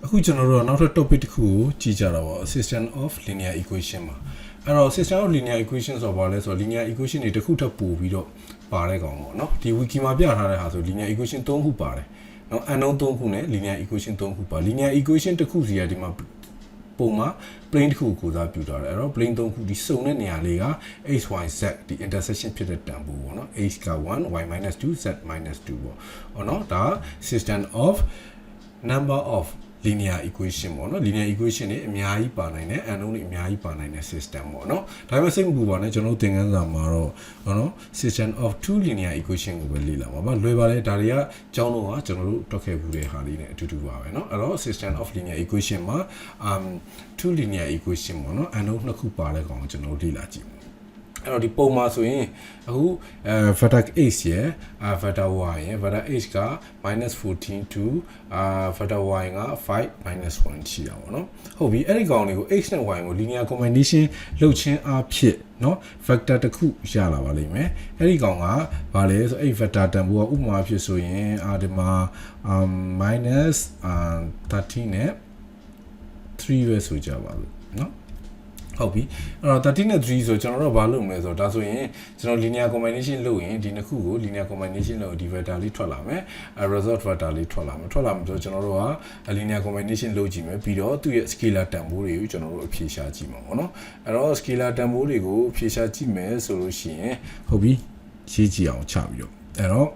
အခုကျွန်တော်တို့ကနောက်ထပ် topic တစ်ခုကိုကြည့်ကြတာပါ system of linear equation မှာအဲ့တော့ system of linear equation ဆိုတော့ဘာလဲဆိုတော့ linear equation တွေတစ်ခုထပ်ပို့ပြီးတော့ပါတဲ့ကောင်ပေါ့နော်ဒီ wiki မှာပြထားတဲ့ဟာဆို linear equation 3ခုပါတယ်နော် unknown 3ခုနဲ့ linear equation 3ခုပါ linear equation တစ်ခုစီကဒီမှာပုံမှာ plane တစ်ခုကိုစားပြုထားတယ်အဲ့တော့ plane 3ခုဒီစုံတဲ့နေရာလေးက x y z ဒီ intersection ဖြစ်တဲ့တန်ဖိုးပေါ့နော် x က1 y - 2 z - 2ပေါ့ဟောနော်ဒါ system of number of linear equation ပေါ့နော် linear equation တွေအများကြီးပါနိုင်တယ် unknown တွေအများကြီးပါနိုင်တဲ့ system ပေါ့နော်ဒါပေမဲ့စိတ်မပူပါနဲ့ကျွန်တော်သင်ခန်းစာမှာတော့ဟောနော် system of two linear equation ကိုပဲလေ့လာပါလွယ်ပါလေဒါတွေကကျောင်းတော့ကကျွန်တော်တို့တွက်ခဲ့ဘူးတဲ့ဟာလေးနဲ့အတူတူပါပဲเนาะအဲ့တော့ system of linear equation မှာtwo linear equation ပေါ့နော် unknown နှစ်ခုပါတဲ့ကောင်ကိုကျွန်တော်တို့လေ့လာကြည့်အဲ့တော့ဒီပုံမှာဆိုရင်အခုvector x ရယ်vector y ရယ် vector x က -14 to vector y က 5 - 1 ရှိတာပေါ့နော်ဟုတ်ပြီအဲ့ဒီကောင်တွေကို x နဲ့ y ကို linear combination လုပ်ခြင်းအဖြစ်เนาะ vector တစ်ခုရလာပါလိမ့်မယ်အဲ့ဒီကောင်ကဘာလဲဆိုအဲ့ vector တန်ဖိုးကဥပမာဖြစ်ဆိုရင်ဒီမှာ-13 နဲ့3ပဲဆိုကြပါလို့เนาะဟုတ်ပြီအဲ့တော့13နဲ့3ဆိုကျွန်တော်တို့ဘာလုပ်မလဲဆိုတော့ဒါဆိုရင်ကျွန်တော် linear combination လုပ်ရင်ဒီနှစ်ခုကို linear combination လုပ်ဒီ vector လေးထွက်လာမယ်result vector လေးထွက်လာမယ်ဆိုတော့ကျွန်တော်တို့က linear combination လုပ်ကြည့်မယ်ပြီးတော့သူ့ရဲ့ scalar တန်ဖိုးတွေကိုကျွန်တော်တို့အဖြေရှာကြည့်မှာပေါ့နော်အဲ့တော့ scalar တန်ဖိုးတွေကိုအဖြေရှာကြည့်မယ်ဆိုလို့ရှိရင်ဟုတ်ပြီရေးကြည့်အောင်ချပြီးတော့အဲ့တော့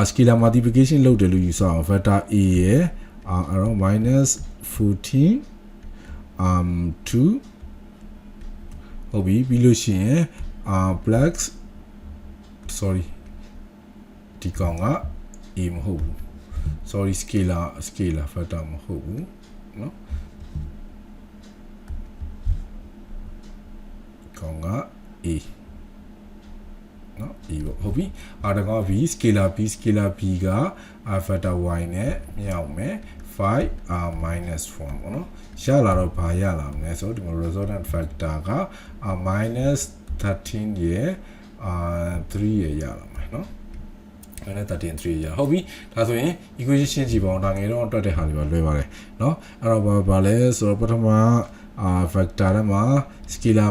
scalar multiplication လုပ်တယ်လို့ယူဆအောင် vector a ရဲ့အဲ့တော့ -14 2ဟုတ်ပြီပြီးလို့ရှိရင်plus sorry ဒီကောင်က a မဟုတ်ဘူး sorry scalar factor မဟုတ်ဘူးเนาะကောင်က a เนาะ a ဟုတ်ပြီဒါကောင် b scalar b က factor y နဲ့မြောက်မယ်5 -1ပေါ့နော်ရလာတော့ဘာရလာမလဲဆိုတော့ဒီမှာ resultant factor က-13 ရယ်3ရယ်ရလာမယ်เนาะ-13 3ရယ်ဟုတ်ပြီဒါဆိုရင် equation ကြည့်ပါအောင်ဒါငယ်တော့တွက်တဲ့ဟာတွေပါလွယ်ပါတယ်เนาะအဲ့တော့ဘာလဲဆိုတော့ပထမfactor ထဲမှာ scalar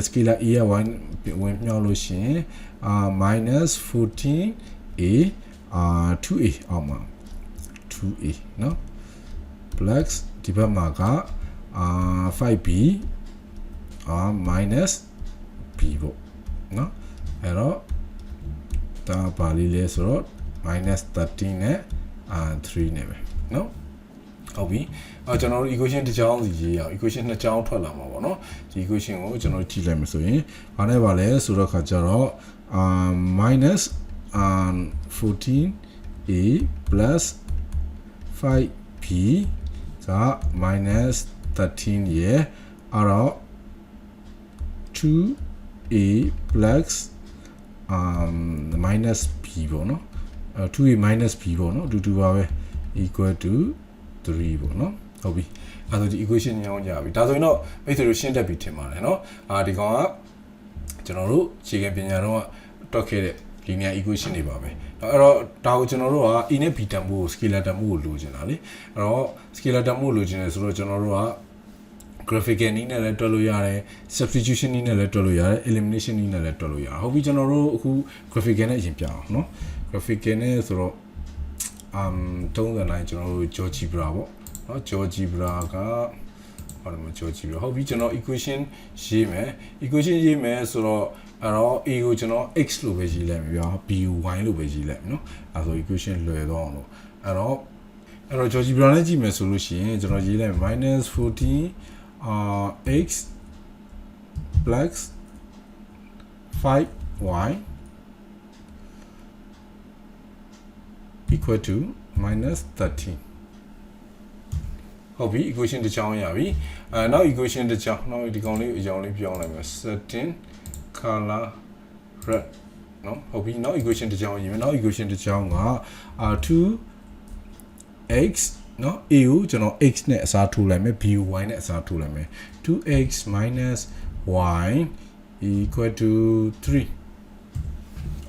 scalar a ကဝင်မြောက်လို့ရှိရင်-14a 2a အောက်မှာ 2a เนาะplus ဒီဘက်မှာက5b minus b ပေါ့เนาะအဲ့တော့ဒါပါလိလဲဆိုတော့ -13 နဲ့3နဲ့ပဲเนาะဟုတ်ပြီကျွန်တော်တို့ equation တစ်ချောင်းစီရေးအောင် equation နှစ်ချောင်းထွက်လာမှာပေါ့เนาะဒီ equation ကိုကျွန်တော်ကြည့်လိုက်မှဆိုရင်ဘာနဲ့ပါလဲဆိုတော့ခါကျတော့-14a plus 5b က -13 ရယ်အဲ့တော့ 2a plus minus b ပေါ့နော်2a minus b ပေါ့နော်အတူတူပါပဲ equal to 3ပေါ့နော်ဟုတ်ပြီအဲ့ဒါဒီ equation ညောင်းကြပြီဒါဆိုရင်တော့မိတ်ဆွေတို့ရှင်းတတ်ပြီထင်ပါတယ်နော်ဒီကောင်ကကျွန်တော်တို့ခြေခံပညာတော့တွက်ခဲ့တဲ့ linear equation တွေပါပဲအဲ့တော့ဒါကိုကျွန်တော်တို့က a နဲ့ b တန်ဖိုးကို scalar တန်ဖိုးကိုလိုချင်တာလေအဲ့တော့ scalar တန်ဖိုးကိုလိုချင်တယ်ဆိုတော့ကျွန်တော်တို့က graphical နည်းနဲ့လည်းတွက်လို့ရတယ် substitution နည်းနဲ့လည်းတွက်လို့ရတယ် elimination နည်းနဲ့လည်းတွက်လို့ရတယ်ဟုတ်ပြီကျွန်တော်တို့အခု graphical နဲ့အရင်ပြအောင်เนาะ graphical နဲ့ဆိုတော့39ကျွန်တော်တို့ GeoGebra ပေါ့เนาะ GeoGebra ကဟောတယ်မှာ GeoGebra ဟုတ်ပြီကျွန်တော် equation ရေးမယ်ဆိုတော့အဲ့တော့ a ကိုကျွန်တော် x လို့ပဲရေးလိုက်မယ်ဗျာ b ကို y လို့ပဲရေးလိုက်မယ်เนาะအဲ့ဆို equation လွယ်တော့အောင်လို့အဲ့တော့ GeoGebra နဲ့ကြည့်မယ်ဆိုလို့ရှိရင်ကျွန်တော်ရေးလိုက်-14 x plus 5y equal to -13ဟုတ်ပြီ equation တစ်ချောင်းရပြီနောက် equation တစ်ချောင်းနောက်ဒီကောင်လေးအကြောင်းလေးပြောင်းလိုက်မယ် setting color red နော်ဟုတ်ပြီနောက် equation တစ်ချောင်းရေးမယ်နောက် equation တစ်ချောင်းက2x နော် a ကိုကျွန်တော် x နဲ့အစားထိုးလိုက်မယ် b ကို y နဲ့အစားထိုးလိုက်မယ် 2x minus y equal to 3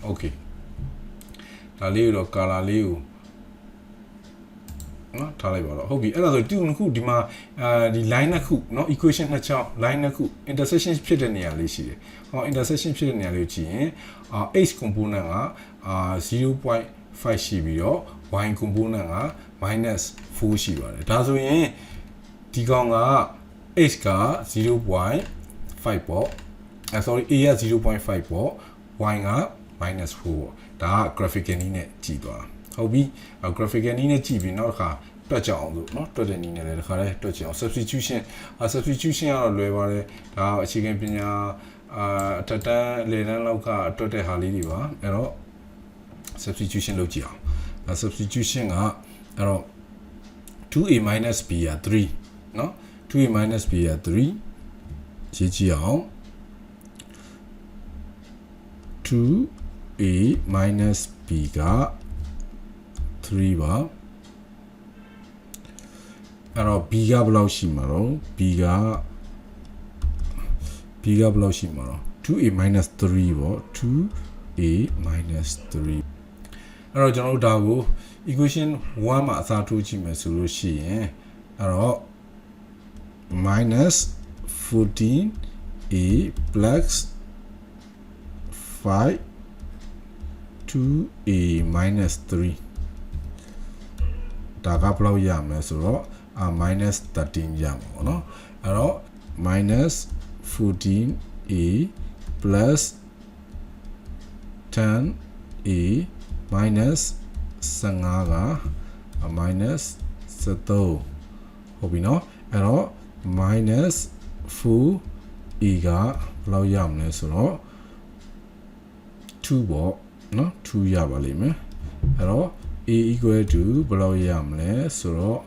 okay ဒါလေးတော့ color လေးကို နော်ထားလိုက်ပါတော့ဟုတ်ပြီအဲ့ဒါဆိုတူနှစ်ခုဒီမှာဒီ line နှစ်ခုနော် equation နှစ်ချောင်း line နှစ်ခု intersection ဖြစ်တဲ့နေရာလေးရှိတယ်ဟော intersection ဖြစ်တဲ့နေရာလေးကိုကြည့်ရင်x component က0.5 ရှိပြီးတော့ y component က -4 ရှိပါတယ်ဒါဆိုရင်ဒီကောင်က x က 0.5 ပေါ့sorry a က 0.5 ပေါ့ y က -4 ပေါ့ဒါက graphical နည်းနဲ့ကြည့်သွားတာဟုတ်ပြီ graphical နည်းနဲ့ကြည့်ပြီးနောက်တစ်ခါတွက်ကြအောင်လို့เนาะတွက်တဲ့နည်းနဲ့လည်းတစ်ခါလဲတွက်ကြအောင် substitution ကတော့လွယ်ပါတယ်ဒါအခြေခံပညာအထက်တန်းလေတန်းလောက်ကတွက်တဲ့ဟာလေးတွေပါအဲ့တော့ substitution လုပ်ကြည့်အောင် substitution ကအဲ့တော့ 2a minus b က3เนาะ 2a minus b က3ရေးကြည့်အောင် 2a minus b က3ပါအဲ့တော့ b ကဘယ်လောက်ရှိမှာတော့ b ကဘယ်လောက်ရှိမှာတော့ 2a minus 3ပေါ့ 2a minus 3အဲ့တော့ကျွန်တော်တို့ဒါကို equation 1မှာအစားထိုးကြည့်မယ်ဆိုလို့ရှိရင်အဲ့တော့ minus 14a plus 5 2a minus 3ဒါကဘယ်လောက်ရမလဲဆိုတော့minus 13ရမှာပေါ့နော်အဲ့တော့ minus 14a plus 10a minus 15က minus 13ဟုတ်ပြီနော်အဲ့တော့ minus 4a ကဘယ်လောက်ရမလဲဆိုတော့2ပေါ့နော်2ရပါလိမ့်မယ်အဲ့တော့ a equal to ဘယ်လောက်ရမလဲဆိုတော့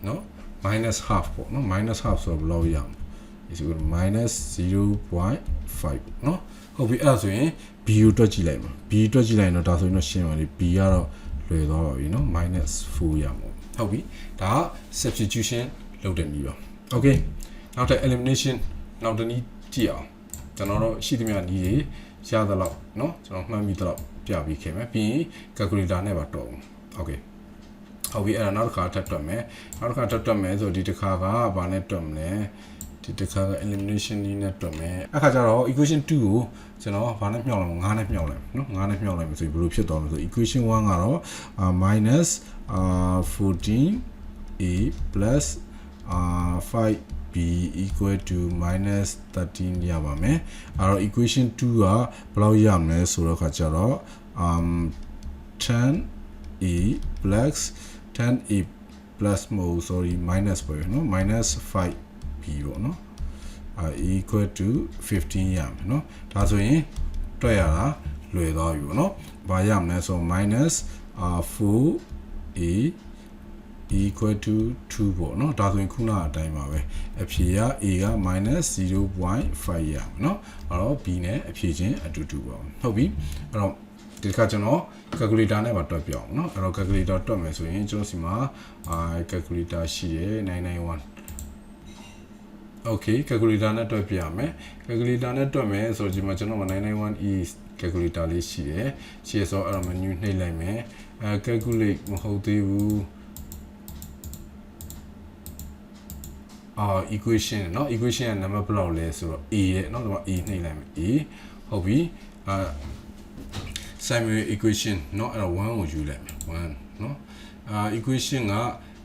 နော် minus half ပေါ့နော် minus half ဆိုတော့ဘယ်လောက်ရမလဲ is equal to minus 0.5နော်ဟုတ်ပြီအဲ့ဒါဆိုရင် b ကိုတွက်ကြည့်လိုက်မှာ b တွက်ကြည့်လိုက်ရင်တော့ဒါဆိုရင်တော့ရှင်းပါလိ b ကတော့လွယ်သွားပါပြီနော် minus 4ရမှာဟုတ်ပြီဒါက substitution လုပ်တဲ့နည်းပါ okay နောက်ထပ် elimination နောက်တစ်နည်းကြည့်အောင်ကျွန်တော်တို့ရှိသမျှနည်းတွေရသလောက်เนาะကျွန်တော်မှတ်မိသလောက်ပြပြီးခဲ့မယ်ပြီးရင် calculator နဲ့ပါတော့ okay ဟုတ်ပြီအဲ့ဒါနောက်တစ်ခါထပ်တွက်မယ်နောက်တစ်ခါထပ်တွက်မယ်ဆိုဒီတစ်ခါကဘာနဲ့တွက်မလဲဒီတစ်ခါက elimination နည်းနဲ့တွက်မယ်အခါကျတော့ equation 2ကိုကျွန်တော်ဘာနဲ့မြှောက်လိုက်9နဲ့မြှောက်လိုက်เนาะ9နဲ့မြှောက်လိုက်မယ်ဆိုရင်ဘယ်လိုဖြစ်သွားမလဲဆို equation 1ကတော့ minus 14a plus 5b equal to minus 13ရပါမယ်အဲ့တော့ equation 2ကဘယ်လောက်ရမလဲဆိုတော့ခါကျတော့ 10a plus 10a plus မဟုတ် sorry minus ပဲเนาะ minus 5b ပေါ့เนาะequal to 15ရမယ်เนาะဒါဆိုရင်တွက်ရတာလွယ်သွားပြီပေါ့เนาะဘာရမလဲဆို minus 4a equal to 2ပေါ့เนาะဒါဆိုရင်ခုနအတိုင်းပါပဲအဖြေက a က minus 0.5 ရမယ်เนาะအဲ့တော့ b နဲ့အဖြေချင်းအတူတူပါဟုတ်ပြီအဲ့တော့ဒီခါကျွန်တော် calculator နဲ့ပါတွက်ပြအောင်เนาะအဲ့တော့ calculator တွက်မယ်ဆိုရင်ကျွန်တော်စီမှာcalculator ရှိတယ်991 okay calculator နဲ့တွက်ပြရမယ် calculator နဲ့တွက်မယ်ဆိုတော့ဒီမှာကျွန်တော်991 is calculator လေးရှိတယ်ဆိုတော့အဲ့တော့ menu နှိပ်လိုက်မယ်calculate မဟုတ်သေးဘူး equation เนาะ equation ကနံပါတ်ဘယ်လောက်လဲဆိုတော့ a ရဲ့เนาะဒီမှာ a နှိပ်လိုက်မယ် a ဟုတ်ပြီSamuel equation เนาะအဲ့တော့1ကိုယူလိုက်မယ်1เนาะequation က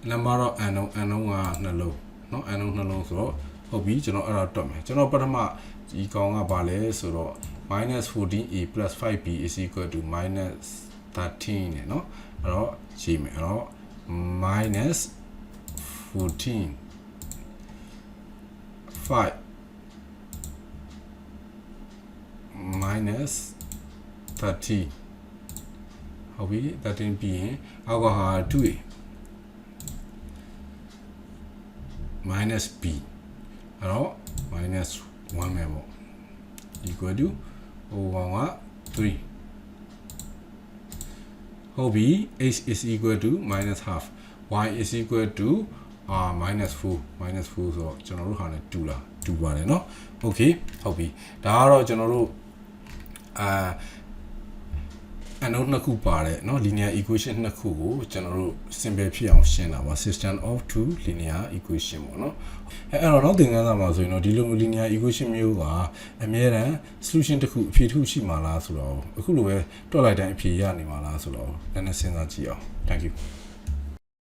နံပါတ်တော့ n လုံးကနှလုံးเนาะ n လုံးနှလုံးဆိုတော့ဟုတ်ပြီကျွန်တော်အဲ့ဒါတွက်မယ်ကျွန်တော်ပထမဒီကောင်ကဘာလဲဆိုတော့ minus 14a plus 5b is equal to minus 13เนี่ยเนาะအဲ့တော့ရေးမယ်အဲ့တော့ minus 14 5 minus 30ဟုတ်ပြီ13ပြီးရင်အောက်ကဟာ 2a minus b အဲ့တော့ minus 1ပဲပေါ့ equal to ဟိုကောင်က3ဟုတ်ပြီ h is equal to minus half y is equal to minus 4 ဆိုတော့ကျွန်တော်တို့ဟာနဲ့တူလားတူပါတယ်เนาะ okay ဟုတ်ပြီဒါကတော့ကျွန်တော်တို့ unknown နှစ်ခုပါတယ်เนาะ linear equation နှစ်ခုကိုကျွန်တော်တို့ simple ဖြစ်အောင်ရှင်းတာပါ system of two linear equation ပေါ့เนาะအဲ့တော့နောက်သင်ခန်းစာမှာဆိုရင်တော့ဒီလို linear equation မျိုးကအမြဲတမ်း solution တစ်ခုအဖြေတစ်ခုရှိမှာလားဆိုတော့အခုလိုပဲတွက်လိုက်တိုင်းအဖြေရနေမှာလားဆိုတော့နည်းနည်းစဉ်းစားကြည့်အောင် thank you